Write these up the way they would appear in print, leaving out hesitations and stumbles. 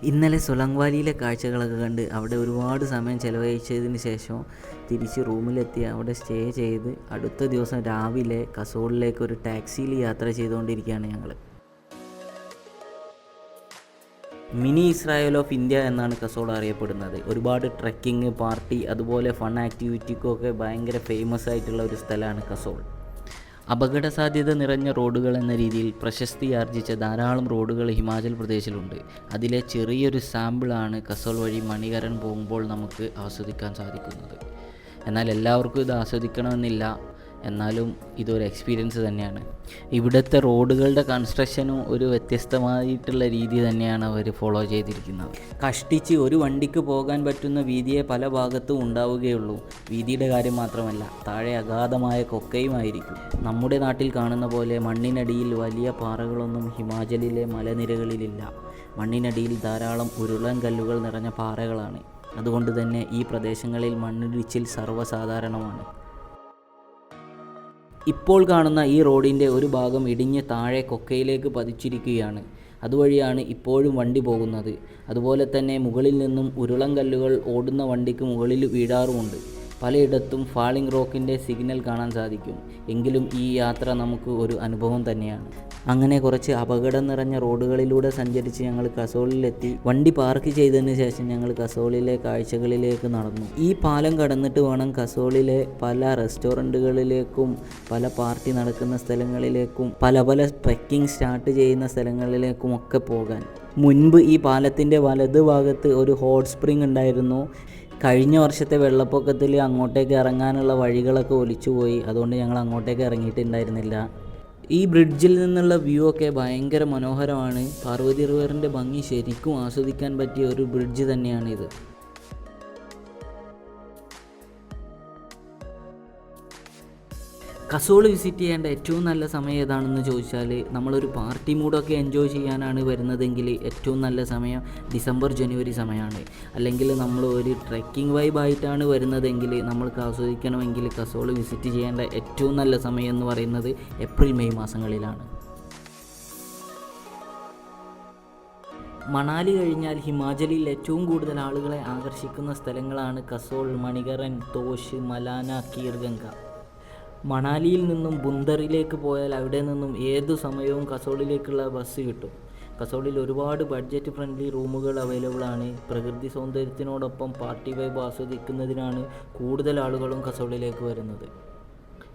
ഇന്നലെ സൊലങ് വാലിയിലെ കാഴ്ചകളൊക്കെ കണ്ട് അവിടെ ഒരുപാട് സമയം ചിലവഴിച്ചതിന് ശേഷം തിരിച്ച് റൂമിലെത്തി അവിടെ സ്റ്റേ ചെയ്ത് അടുത്ത ദിവസം രാവിലെ കസോളിലേക്ക് ഒരു ടാക്സിയിൽ യാത്ര ചെയ്തുകൊണ്ടിരിക്കുകയാണ് ഞങ്ങൾ. മിനി ഇസ്രായേൽ ഓഫ് ഇന്ത്യ എന്നാണ് കസോൾ അറിയപ്പെടുന്നത്. ഒരുപാട് ട്രെക്കിങ്, പാർട്ടി, അതുപോലെ ഫൺ ആക്ടിവിറ്റിക്കൊക്കെ ഭയങ്കര ഫേമസ് ആയിട്ടുള്ള ഒരു സ്ഥലമാണ് കസോൾ. അപകട സാധ്യത നിറഞ്ഞ റോഡുകൾ എന്ന രീതിയിൽ പ്രശസ്തി ആർജിച്ച ധാരാളം റോഡുകൾ ഹിമാചൽ പ്രദേശിലുണ്ട്. അതിലെ ചെറിയൊരു സാമ്പിളാണ് കസോൾ വഴി മണികരൺ പോകുമ്പോൾ നമുക്ക് ആസ്വദിക്കാൻ സാധിക്കുന്നത്. എന്നാൽ എല്ലാവർക്കും ഇത് ആസ്വദിക്കണമെന്നില്ല, എന്നാലും ഇതൊരു എക്സ്പീരിയൻസ് തന്നെയാണ്. ഇവിടുത്തെ റോഡുകളുടെ കൺസ്ട്രക്ഷനും ഒരു വ്യത്യസ്തമായിട്ടുള്ള രീതി തന്നെയാണ് അവർ ഫോളോ ചെയ്തിരിക്കുന്നത്. കഷ്ടിച്ച് ഒരു വണ്ടിക്ക് പോകാൻ പറ്റുന്ന വീതിയെ പല ഭാഗത്തും ഉണ്ടാവുകയുള്ളൂ. വീതിയുടെ കാര്യം മാത്രമല്ല, താഴെ അഗാധമായ കൊക്കയുമായിരിക്കും. നമ്മുടെ നാട്ടിൽ കാണുന്ന പോലെ മണ്ണിനടിയിൽ വലിയ പാറകളൊന്നും ഹിമാചലിലെ മലനിരകളിലില്ല. മണ്ണിനടിയിൽ ധാരാളം ഉരുളൻ കല്ലുകൾ നിറഞ്ഞ പാറകളാണ്. അതുകൊണ്ട് തന്നെ ഈ പ്രദേശങ്ങളിൽ മണ്ണിടിച്ചിൽ സർവ്വസാധാരണമാണ്. ഇപ്പോൾ കാണുന്ന ഈ റോഡിൻ്റെ ഒരു ഭാഗം ഇടിഞ്ഞ് താഴെ കൊക്കയിലേക്ക് പതിച്ചിരിക്കുകയാണ്. അതുവഴിയാണ് ഇപ്പോഴും വണ്ടി പോകുന്നത്. അതുപോലെ തന്നെ മുകളിൽ നിന്നും ഉരുളൻ കല്ലുകൾ ഓടുന്ന വണ്ടിക്ക് മുകളിൽ വീഴാറുമുണ്ട്. പലയിടത്തും ഫാളിംഗ് റോക്കിൻ്റെ സിഗ്നൽ കാണാൻ സാധിക്കും. എങ്കിലും ഈ യാത്ര നമുക്ക് ഒരു അനുഭവം തന്നെയാണ്. അങ്ങനെ കുറച്ച് അപകടം നിറഞ്ഞ റോഡുകളിലൂടെ സഞ്ചരിച്ച് ഞങ്ങൾ കസോളിലെത്തി. വണ്ടി പാർക്ക് ചെയ്തതിന് ശേഷം ഞങ്ങൾ കസോളിലെ കാഴ്ചകളിലേക്ക് നടന്നു. ഈ പാലം കടന്നിട്ട് വേണം കസോളിലെ പല റെസ്റ്റോറൻറ്റുകളിലേക്കും പല പാർട്ടി നടക്കുന്ന സ്ഥലങ്ങളിലേക്കും പല ട്രെക്കിംഗ് സ്റ്റാർട്ട് ചെയ്യുന്ന സ്ഥലങ്ങളിലേക്കും ഒക്കെ പോകാൻ. മുൻപ് ഈ പാലത്തിൻ്റെ വലത് ഭാഗത്ത് ഒരു ഹോട്ട് സ്പ്രിംഗ് ഉണ്ടായിരുന്നു. കഴിഞ്ഞ വർഷത്തെ വെള്ളപ്പൊക്കത്തിൽ അങ്ങോട്ടേക്ക് ഇറങ്ങാനുള്ള വഴികളൊക്കെ ഒലിച്ചുപോയി. അതുകൊണ്ട് ഞങ്ങൾ അങ്ങോട്ടേക്ക് ഇറങ്ങിയിട്ടുണ്ടായിരുന്നില്ല. ഈ ബ്രിഡ്ജിൽ നിന്നുള്ള വ്യൂ ഒക്കെ ഭയങ്കര മനോഹരമാണ്. പാർവതി റിവറിൻ്റെ ഭംഗി ശരിക്കും ആസ്വദിക്കാൻ പറ്റിയ ഒരു ബ്രിഡ്ജ് തന്നെയാണിത്. കസോൾ വിസിറ്റ് ചെയ്യേണ്ട ഏറ്റവും നല്ല സമയം ഏതാണെന്ന് ചോദിച്ചാൽ, നമ്മളൊരു പാർട്ടി മൂഡൊക്കെ എൻജോയ് ചെയ്യാനാണ് വരുന്നതെങ്കിൽ ഏറ്റവും നല്ല സമയം ഡിസംബർ ജനുവരി സമയമാണ്. അല്ലെങ്കിൽ നമ്മൾ ഒരു ട്രെക്കിംഗ് വൈബായിട്ടാണ് വരുന്നതെങ്കിൽ നമ്മൾക്ക് ആസ്വദിക്കണമെങ്കിൽ കസോൾ വിസിറ്റ് ചെയ്യേണ്ട ഏറ്റവും നല്ല സമയം എന്ന് പറയുന്നത് ഏപ്രിൽ മെയ് മാസങ്ങളിലാണ്. മണാലി കഴിഞ്ഞാൽ ഹിമാചലിൽ ഏറ്റവും കൂടുതൽ ആളുകളെ ആകർഷിക്കുന്ന സ്ഥലങ്ങളാണ് കസോൾ, മണികരൺ, തോഷ്, മലാന, കീർഗംഗ. മണാലിയിൽ നിന്നും ബുന്ദറിലേക്ക് പോയാൽ അവിടെ നിന്നും ഏതു സമയവും കസോളിലേക്കുള്ള ബസ് കിട്ടും. കസോളിൽ ഒരുപാട് ബഡ്ജറ്റ് ഫ്രണ്ട്ലി റൂമുകൾ അവൈലബിൾ ആണ്. പ്രകൃതി സൗന്ദര്യത്തിനോടൊപ്പം പാർട്ടി വൈബ് ആസ്വദിക്കുന്നതിനാണ് കൂടുതൽ ആളുകളും കസോളിലേക്ക് വരുന്നത്.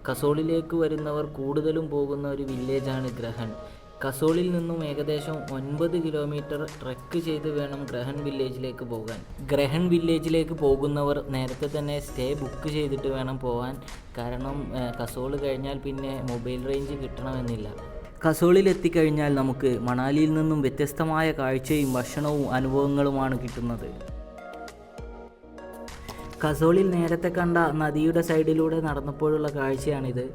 കസോളിലേക്ക് വരുന്നവർ കൂടുതലും പോകുന്ന ഒരു വില്ലേജാണ് ഗ്രഹൺ. കസോളിൽ നിന്നും ഏകദേശം 9 കിലോമീറ്റർ ട്രെക്ക് ചെയ്ത് വേണം ഗ്രഹൺ വില്ലേജിലേക്ക് പോകാൻ. ഗ്രഹൺ വില്ലേജിലേക്ക് പോകുന്നവർ നേരത്തെ തന്നെ സ്റ്റേ ബുക്ക് ചെയ്തിട്ട് വേണം പോകാൻ. കാരണം കസോൾ കഴിഞ്ഞാൽ പിന്നെ മൊബൈൽ റേഞ്ച് കിട്ടണമെന്നില്ല. കസോളിൽ എത്തിക്കഴിഞ്ഞാൽ നമുക്ക് മണാലിയിൽ നിന്നും വ്യത്യസ്തമായ കാഴ്ചയും ഭക്ഷണവും അനുഭവങ്ങളുമാണ് കിട്ടുന്നത്. കസോളിൽ നേരത്തെ കണ്ട നദിയുടെ സൈഡിലൂടെ നടന്നപ്പോഴുള്ള കാഴ്ചയാണിത്.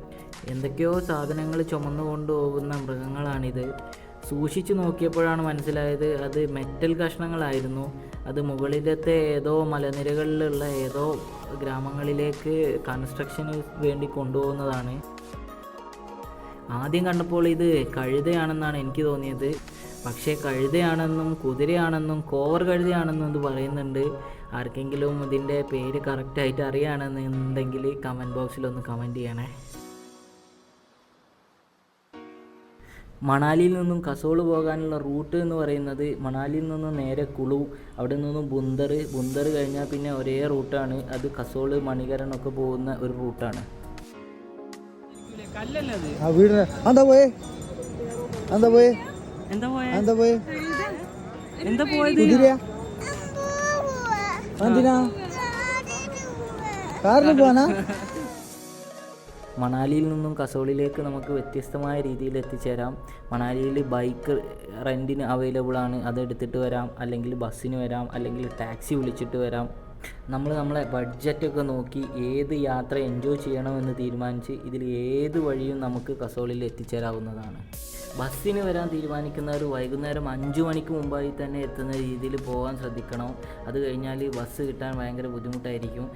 എന്തൊക്കെയോ സാധനങ്ങൾ ചുമന്നു കൊണ്ടുപോകുന്ന മൃഗങ്ങളാണിത്. സൂക്ഷിച്ചു നോക്കിയപ്പോഴാണ് മനസ്സിലായത് അത് മെറ്റൽ കഷ്ണങ്ങളായിരുന്നു. അത് മുകളിലത്തെ ഏതോ മലനിരകളിലുള്ള ഏതോ ഗ്രാമങ്ങളിലേക്ക് കൺസ്ട്രക്ഷന് വേണ്ടി കൊണ്ടുപോകുന്നതാണ്. ആദ്യം കണ്ടപ്പോൾ ഇത് കഴുതയാണെന്നാണ് എനിക്ക് തോന്നിയത്. പക്ഷേ കഴുതയാണെന്നും കുതിരയാണെന്നും കോവർ കഴുതയാണെന്നും ഇത് പറയുന്നുണ്ട്. ആർക്കെങ്കിലും ഇതിൻ്റെ പേര് കറക്റ്റായിട്ട് അറിയുകയാണെന്നുണ്ടെങ്കിൽ കമൻറ്റ് ബോക്സിലൊന്ന് കമൻറ്റ് ചെയ്യണേ. മണാലിയിൽ നിന്നും കസോൾ പോകാനുള്ള റൂട്ട് എന്ന് പറയുന്നത് മണാലിയിൽ നിന്നും നേരെ കുളു, അവിടെ നിന്നും ബുന്ദർ കഴിഞ്ഞാൽ പിന്നെ ഒരേ റൂട്ടാണ്. അത് കസോൾ, മണികരണൊക്കെ പോകുന്ന ഒരു റൂട്ടാണ്. മണാലിയിൽ നിന്നും കസോളിലേക്ക് നമുക്ക് വ്യത്യസ്തമായ രീതിയിൽ എത്തിച്ചേരാം. മണാലിയിൽ ബൈക്ക് റെൻറ്റിന് അവൈലബിൾ ആണ്. അതെടുത്തിട്ട് വരാം, അല്ലെങ്കിൽ ബസ്സിന് വരാം, അല്ലെങ്കിൽ ടാക്സി വിളിച്ചിട്ട് വരാം. നമ്മളെ ബഡ്ജറ്റൊക്കെ നോക്കി ഏത് യാത്ര എൻജോയ് ചെയ്യണമെന്ന് തീരുമാനിച്ച് ഇതിൽ ഏത് വഴിയും നമുക്ക് കസോളിൽ എത്തിച്ചേരാവുന്നതാണ്. ബസ്സിന് വരാൻ തീരുമാനിക്കുന്നവർ വൈകുന്നേരം 5 മണിക്ക് മുമ്പായി തന്നെ എത്തുന്ന രീതിയിൽ പോകാൻ ശ്രദ്ധിക്കണം. അത് കഴിഞ്ഞാൽ ബസ് കിട്ടാൻ ഭയങ്കര ബുദ്ധിമുട്ടായിരിക്കും.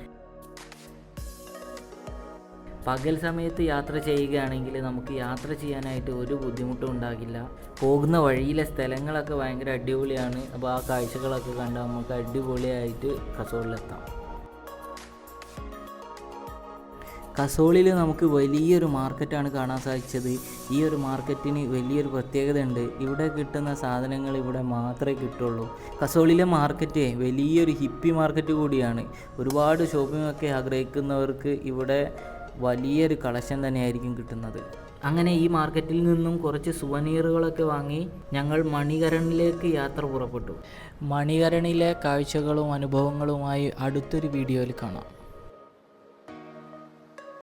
പകൽ സമയത്ത് യാത്ര ചെയ്യുകയാണെങ്കിൽ നമുക്ക് യാത്ര ചെയ്യാനായിട്ട് ഒരു ബുദ്ധിമുട്ടും ഉണ്ടാകില്ല. പോകുന്ന വഴിയിലെ സ്ഥലങ്ങളൊക്കെ ഭയങ്കര അടിപൊളിയാണ്. അപ്പോൾ ആ കാഴ്ചകളൊക്കെ കണ്ട് നമുക്ക് അടിപൊളിയായിട്ട് കസോളിലെത്താം. കസോളിൽ നമുക്ക് വലിയൊരു മാർക്കറ്റാണ് കാണാൻ സാധിച്ചത്. ഈ ഒരു മാർക്കറ്റിന് വലിയൊരു പ്രത്യേകത ഉണ്ട്. ഇവിടെ കിട്ടുന്ന സാധനങ്ങൾ ഇവിടെ മാത്രമേ കിട്ടുള്ളൂ. കസോളിലെ മാർക്കറ്റ് വലിയൊരു ഹിപ്പി മാർക്കറ്റ് കൂടിയാണ്. ഒരുപാട് ഷോപ്പിംഗ് ഒക്കെ ആഗ്രഹിക്കുന്നവർക്ക് ഇവിടെ വലിയൊരു കളക്ഷൻ തന്നെയായിരിക്കും കിട്ടുന്നത്. അങ്ങനെ ഈ മാർക്കറ്റിൽ നിന്നും കുറച്ച് സുവനീറുകളൊക്കെ വാങ്ങി ഞങ്ങൾ മണികരണിലേക്ക് യാത്ര പുറപ്പെട്ടു. മണികരണിലെ കാഴ്ചകളും അനുഭവങ്ങളുമായി അടുത്തൊരു വീഡിയോയിൽ കാണാം.